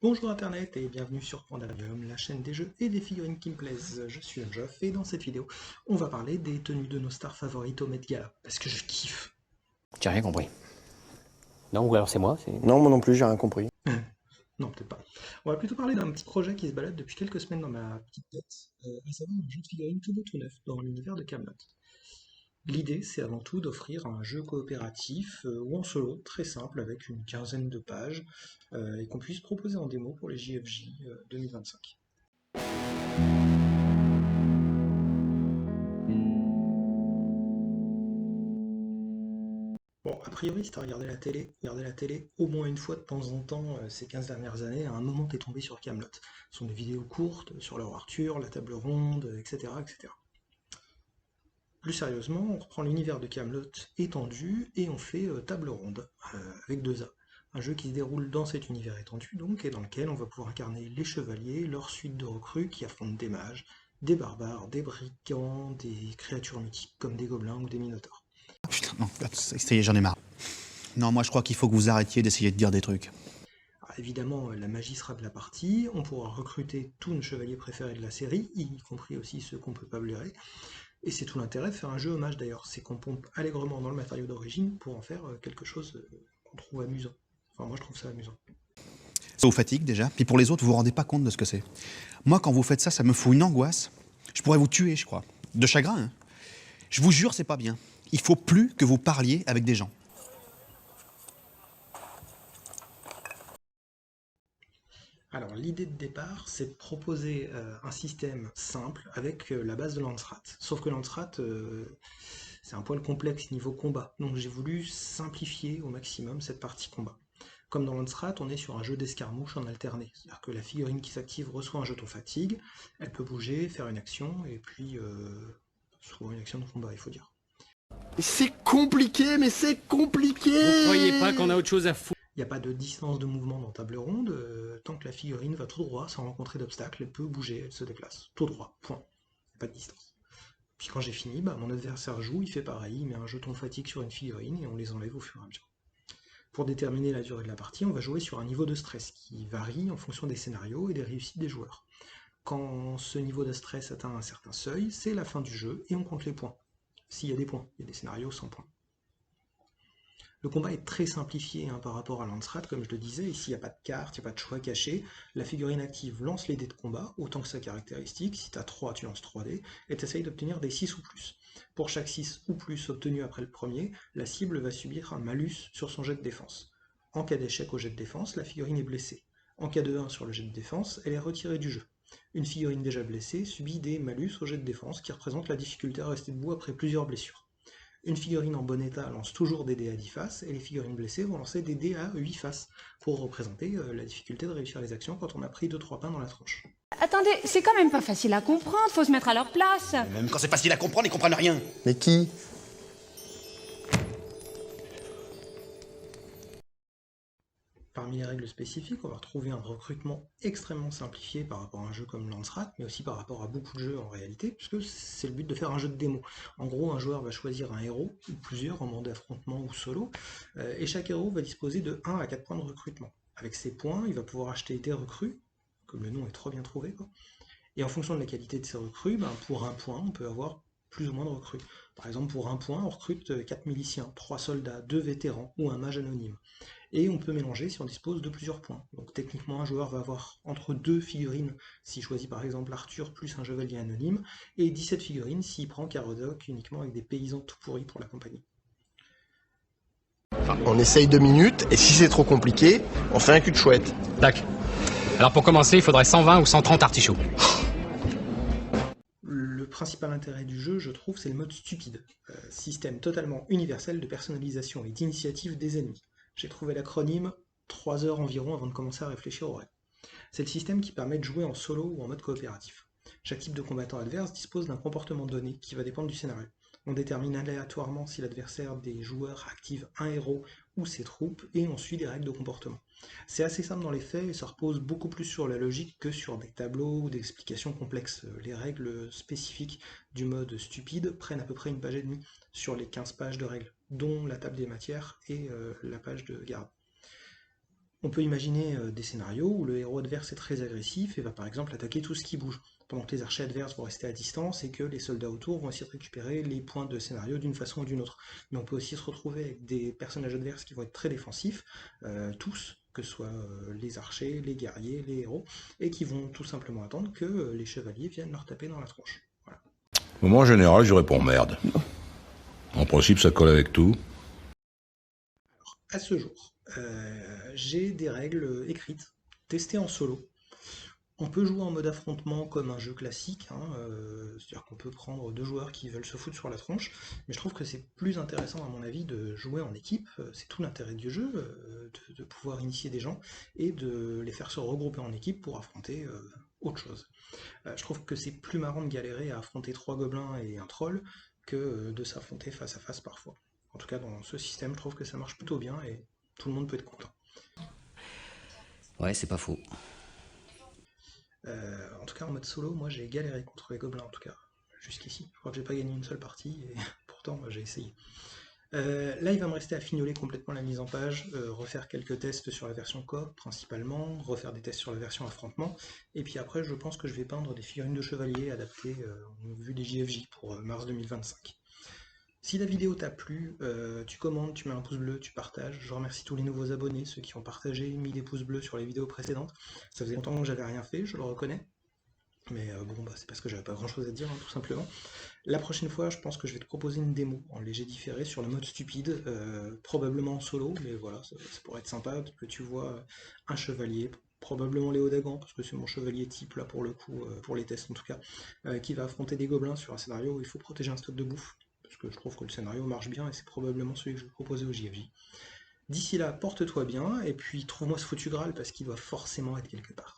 Bonjour Internet et bienvenue sur Pandarium, la chaîne des jeux et des figurines qui me plaisent. Je suis Geoff et dans cette vidéo, on va parler des tenues de nos stars favorites au Met Gala, parce que je kiffe. J'ai rien compris. Non, ou alors c'est moi, c'est... Non, moi non plus, j'ai rien compris. Non, peut-être pas. On va plutôt parler d'un petit projet qui se balade depuis quelques semaines dans ma petite tête, à savoir un jeu de figurines tout beau tout neuf dans l'univers de Camelot. L'idée, c'est avant tout d'offrir un jeu coopératif ou en solo, très simple, avec une quinzaine de pages, et qu'on puisse proposer en démo pour les JFJ 2025. Bon, a priori, si t'as regardé la télé au moins une fois de temps en temps ces 15 dernières années, à un moment t'es tombé sur Camelot. Ce sont des vidéos courtes sur le roi Arthur, la table ronde, etc., etc. Plus sérieusement, on reprend l'univers de Camelot étendu et on fait table ronde, avec deux A. Un jeu qui se déroule dans cet univers étendu, donc, et dans lequel on va pouvoir incarner les chevaliers, leur suite de recrues qui affrontent des mages, des barbares, des brigands, des créatures mythiques comme des gobelins ou des minotaures. Putain, non, ça y est, j'en ai marre. Non, moi je crois qu'il faut que vous arrêtiez d'essayer de dire des trucs. Alors, évidemment, la magie sera de la partie, on pourra recruter tous nos chevaliers préférés de la série, y compris aussi ceux qu'on peut pas blairer, et c'est tout l'intérêt de faire un jeu hommage d'ailleurs, c'est qu'on pompe allègrement dans le matériau d'origine pour en faire quelque chose qu'on trouve amusant. Enfin, moi je trouve ça amusant. Ça vous fatigue déjà, puis pour les autres, vous vous rendez pas compte de ce que c'est. Moi, quand vous faites ça, ça me fout une angoisse. Je pourrais vous tuer, je crois. De chagrin, hein. Je vous jure, c'est pas bien. Il faut plus que vous parliez avec des gens. Alors l'idée de départ, c'est de proposer un système simple avec la base de Landsrat. Sauf que Landsrat, c'est un poil complexe niveau combat, donc j'ai voulu simplifier au maximum cette partie combat. Comme dans Landsrat, on est sur un jeu d'escarmouche en alterné, c'est-à-dire que la figurine qui s'active reçoit un jeton fatigue, elle peut bouger, faire une action, et puis souvent une action de combat, il faut dire. C'est compliqué, mais c'est compliqué. Vous croyez pas qu'on a autre chose à foutre? Il n'y a pas de distance de mouvement dans table ronde, tant que la figurine va tout droit sans rencontrer d'obstacle, elle peut bouger, elle se déplace. Tout droit, point. Il n'y a pas de distance. Puis quand j'ai fini, mon adversaire joue, il fait pareil, il met un jeton fatigue sur une figurine et on les enlève au fur et à mesure. Pour déterminer la durée de la partie, on va jouer sur un niveau de stress qui varie en fonction des scénarios et des réussites des joueurs. Quand ce niveau de stress atteint un certain seuil, c'est la fin du jeu et on compte les points. S'il y a des points, il y a des scénarios sans points. Le combat est très simplifié par rapport à Landsrat, comme je le disais, ici il n'y a pas de carte, il n'y a pas de choix caché, la figurine active lance les dés de combat, autant que sa caractéristique, si tu as 3 tu lances 3 dés, et tu essayes d'obtenir des 6 ou plus. Pour chaque 6 ou plus obtenu après le premier, la cible va subir un malus sur son jet de défense. En cas d'échec au jet de défense, la figurine est blessée. En cas de 1 sur le jet de défense, elle est retirée du jeu. Une figurine déjà blessée subit des malus au jet de défense qui représentent la difficulté à rester debout après plusieurs blessures. Une figurine en bon état lance toujours des dés à 10 faces, et les figurines blessées vont lancer des dés à 8 faces, pour représenter la difficulté de réussir les actions quand on a pris 2-3 pains dans la tronche. Attendez, c'est quand même pas facile à comprendre, faut se mettre à leur place. Même quand c'est facile à comprendre, ils comprennent rien. Mais qui? Parmi les règles spécifiques, on va retrouver un recrutement extrêmement simplifié par rapport à un jeu comme Landsrat, mais aussi par rapport à beaucoup de jeux en réalité, puisque c'est le but de faire un jeu de démo. En gros, un joueur va choisir un héros, ou plusieurs, en mode affrontement ou solo, et chaque héros va disposer de 1 à 4 points de recrutement. Avec ces points, il va pouvoir acheter des recrues, comme le nom est trop bien trouvé, quoi. Et en fonction de la qualité de ces recrues, pour un point, on peut avoir plus ou moins de recrues. Par exemple, pour un point, on recrute 4 miliciens, 3 soldats, 2 vétérans ou un mage anonyme. Et on peut mélanger si on dispose de plusieurs points. Donc techniquement, un joueur va avoir entre 2 figurines s'il choisit par exemple Arthur plus un chevalier anonyme, et 17 figurines s'il prend Caradoc uniquement avec des paysans tout pourris pour la compagnie. On essaye 2 minutes, et si c'est trop compliqué, on fait un cul de chouette. Tac. Alors pour commencer, il faudrait 120 ou 130 artichauts. Le principal intérêt du jeu, je trouve, c'est le mode stupide. Système totalement universel de personnalisation et d'initiative des ennemis. J'ai trouvé l'acronyme 3 heures environ avant de commencer à réfléchir aux règles. C'est le système qui permet de jouer en solo ou en mode coopératif. Chaque type de combattant adverse dispose d'un comportement donné qui va dépendre du scénario. On détermine aléatoirement si l'adversaire des joueurs active un héros ou ses troupes, et on suit les règles de comportement. C'est assez simple dans les faits et ça repose beaucoup plus sur la logique que sur des tableaux ou des explications complexes. Les règles spécifiques du mode stupide prennent à peu près une page et demie sur les 15 pages de règles, dont la table des matières et la page de garde. On peut imaginer des scénarios où le héros adverse est très agressif et va par exemple attaquer tout ce qui bouge, pendant que les archers adverses vont rester à distance et que les soldats autour vont essayer de récupérer les points de scénario d'une façon ou d'une autre. Mais on peut aussi se retrouver avec des personnages adverses qui vont être très défensifs, tous, que ce soit les archers, les guerriers, les héros, et qui vont tout simplement attendre que les chevaliers viennent leur taper dans la tronche. Voilà. Moi, en général, je réponds merde. En principe, ça colle avec tout. À ce jour, j'ai des règles écrites, testées en solo. On peut jouer en mode affrontement comme un jeu classique, hein, c'est-à-dire qu'on peut prendre deux joueurs qui veulent se foutre sur la tronche, mais je trouve que c'est plus intéressant à mon avis de jouer en équipe, c'est tout l'intérêt du jeu, de pouvoir initier des gens et de les faire se regrouper en équipe pour affronter autre chose. Je trouve que c'est plus marrant de galérer à affronter 3 gobelins et un troll que de s'affronter face à face parfois. En tout cas, dans ce système, je trouve que ça marche plutôt bien et tout le monde peut être content. Ouais, c'est pas faux. En tout cas, en mode solo, moi j'ai galéré contre les gobelins, en tout cas, jusqu'ici. Je crois que j'ai pas gagné une seule partie, et pourtant j'ai essayé. Là, il va me rester à fignoler complètement la mise en page, refaire quelques tests sur la version coop principalement, refaire des tests sur la version affrontement, et puis après, je pense que je vais peindre des figurines de chevaliers adaptées en vue des JFJ pour mars 2025. Si la vidéo t'a plu, tu commentes, tu mets un pouce bleu, tu partages. Je remercie tous les nouveaux abonnés, ceux qui ont partagé, mis des pouces bleus sur les vidéos précédentes. Ça faisait longtemps que j'avais rien fait, je le reconnais. Mais bon, bah, c'est parce que j'avais pas grand chose à dire, hein, tout simplement. La prochaine fois, je pense que je vais te proposer une démo en léger différé sur le mode stupide, probablement en solo, mais voilà, ça pourrait être sympa que tu vois un chevalier, probablement Léo Dagan, parce que c'est mon chevalier type là pour le coup, pour les tests en tout cas, qui va affronter des gobelins sur un scénario où il faut protéger un stock de bouffe, parce que je trouve que le scénario marche bien et c'est probablement celui que je vais proposer au JFJ. D'ici là, porte-toi bien, et puis trouve-moi ce foutu Graal parce qu'il doit forcément être quelque part.